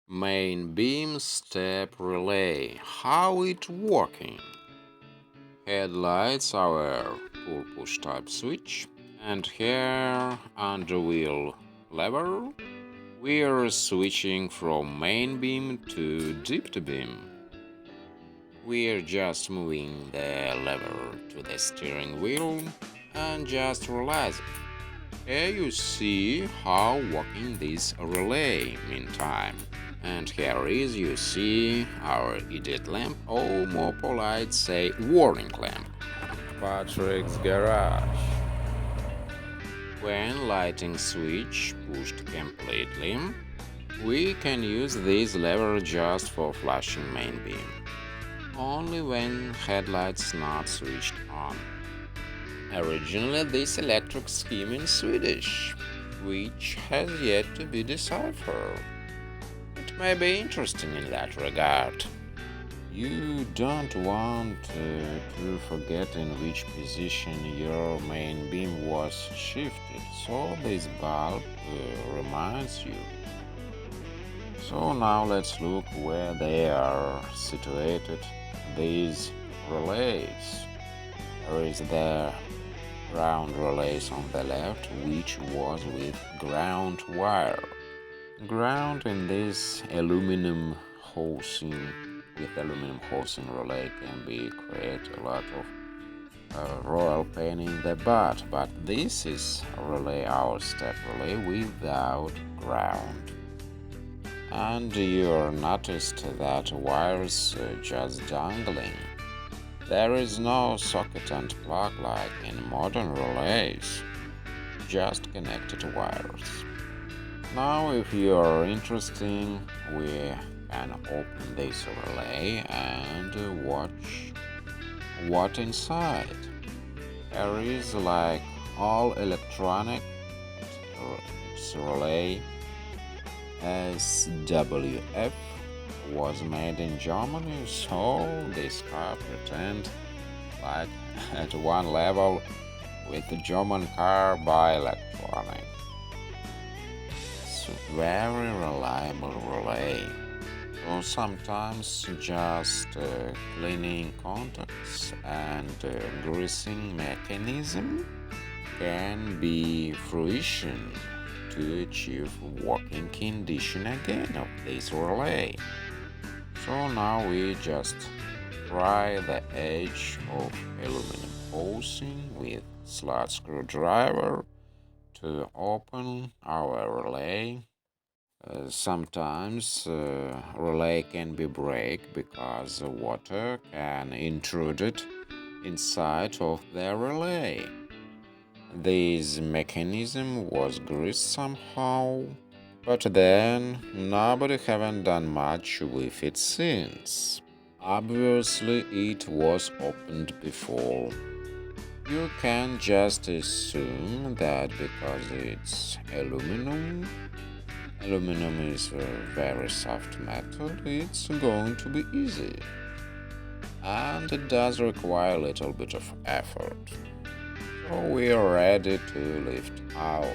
Main beam step relay. How it working? Headlights our pull-push type switch, and here under wheel lever we're switching from main beam to dipty beam. We're just moving the lever to the steering wheel and just realize it. Here you see how working this relay meantime. And here is you see our idiot lamp, or more polite say warning lamp. Patrick's garage. When lighting switch pushed completely, we can use this lever just for flashing main beam. Only when headlights not switched on. Originally this electric scheme in Swedish, which has yet to be deciphered. It may be interesting in that regard. You don't want to forget in which position your main beam was shifted, so this bulb reminds you. So now let's look where they are situated, these relays. There is the ground relays on the left, which was with ground wire. Ground in this aluminum housing relay can be create a lot of royal pain in the butt, but this is our step relay without ground. And you noticed that wires just dangling. There is no socket and plug like in modern relays, just connected wires. Now if you are interested, we can open this relay and watch what inside. There is like all electronic relay. SWF was made in Germany, so this car pretend like at one level with the German car by electronic. It's a very reliable relay. So sometimes just cleaning contacts and greasing mechanism can be fruition to achieve working condition again of this relay. So now we just pry the edge of aluminum housing with slot screwdriver to open our relay. Sometimes relay can be break because water can intrude it inside of the relay. This mechanism was greased somehow, but then nobody haven't done much with it since. Obviously it was opened before. You can just assume that because it's aluminum is a very soft metal, it's going to be easy. And it does require a little bit of effort. So we are ready to lift out.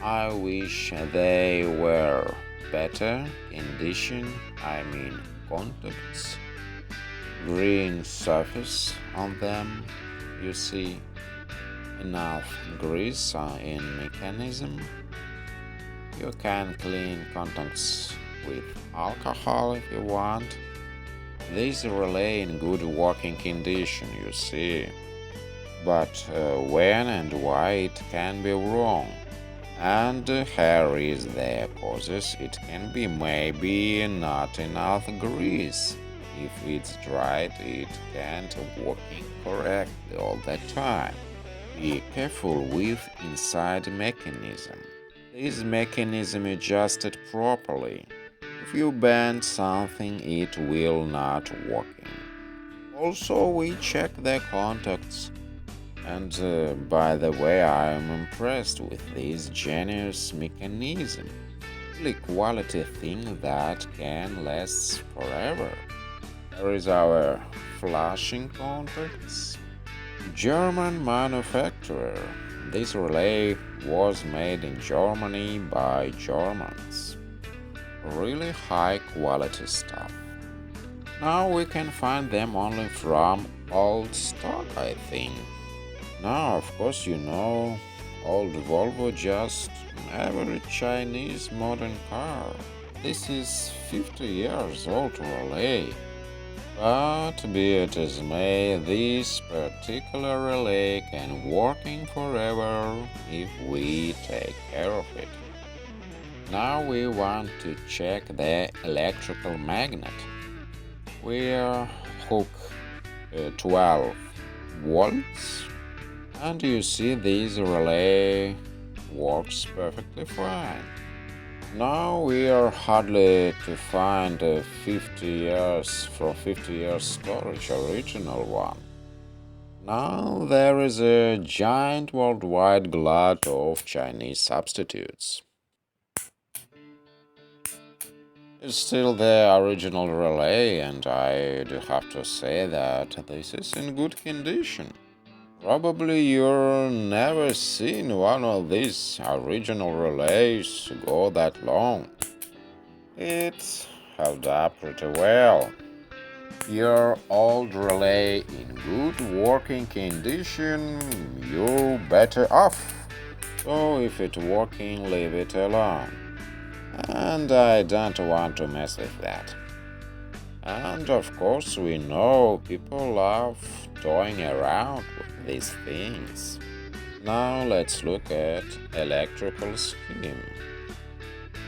I wish they were better condition, I mean contacts, green surface on them. You see enough grease in mechanism. You can clean contacts with alcohol if you want. This relay in good working condition, you see. But when and why it can be wrong. And here is the causes. It can be maybe not enough grease. If it's dried, it can't working correctly all the time. Be careful with inside mechanism. This mechanism adjusted properly. If you bend something, it will not working. Also, we check the contacts. And by the way, I am impressed with this genius mechanism. Really quality thing that can last forever. There is our flashing contacts. German manufacturer. This relay was made in Germany by Germans. really high quality stuff. Now we can find them only from old stock, I think. Now, of course, old Volvo just average Chinese modern car. This is 50 years old relay. But be it as may, this particular relay can working forever if we take care of it. Now we want to check the electrical magnet. We hook 12 volts, and you see this relay works perfectly fine. Now we are hardly to find a 50 years storage original one. Now there is a giant worldwide glut of Chinese substitutes. It's still the original relay, and I do have to say that this is in good condition. Probably you've never seen one of these original relays go that long. It held up pretty well. Your old relay in good working condition, you're better off. So if it's working, leave it alone. And I don't want to mess with that. And of course, we know people love toying around with these things. Now let's look at electrical scheme.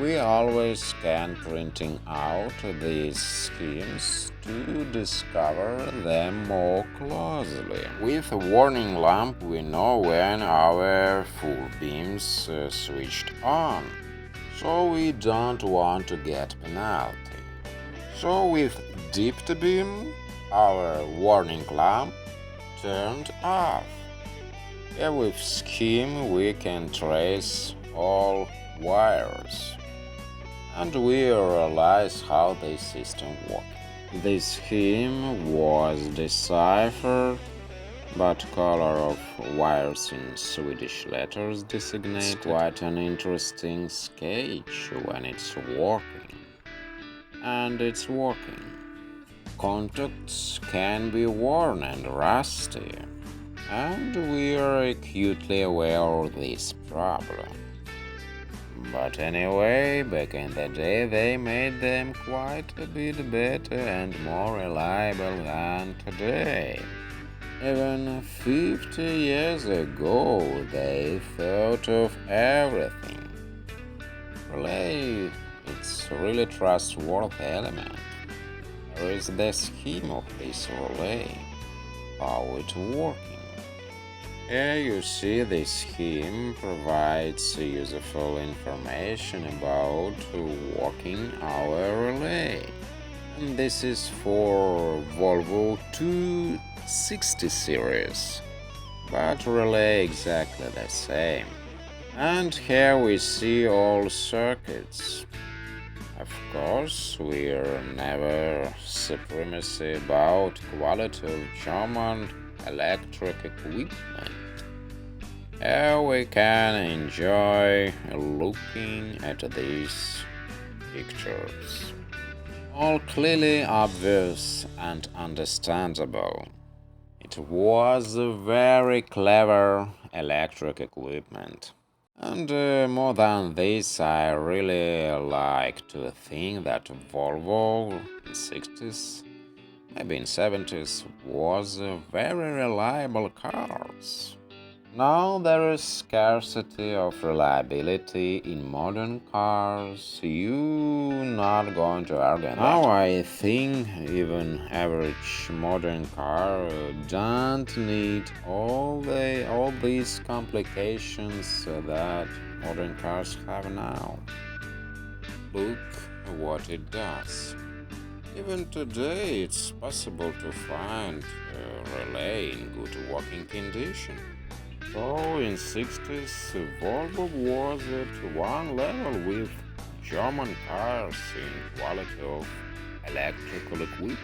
We always scan printing out these schemes to discover them more closely. With a warning lamp, we know when our full beams switched on, so we don't want to get penalty. So with dipped beam, our warning lamp turned off. Here with scheme we can trace all wires, and we realize how this system works. The scheme was deciphered, but color of wires in Swedish letters designated. It's quite an interesting sketch when it's working. And it's working. Contacts can be worn and rusty, and we are acutely aware of this problem. But anyway, back in the day they made them quite a bit better and more reliable than today. Even 50 years ago they thought of everything. Relay, it's really trustworthy element. Here is the scheme of this relay, how it's working. Here you see the scheme provides useful information about working our relay. And this is for Volvo 260 series, but relay exactly the same. And here we see all circuits. Of course, we're never supremacy about quality of German electric equipment. Here we can enjoy looking at these pictures. All clearly obvious and understandable. It was a very clever electric equipment. And more than this, I really like to think that Volvo in 60s, maybe in 70s, was a very reliable cars. Now there is scarcity of reliability in modern cars. You're not going to argue that. Now I think even average modern car don't need all these complications that modern cars have now. Look what it does. Even today it's possible to find a relay in good working condition. So in 60s, Volvo was at one level with German cars in quality of electrical equipment.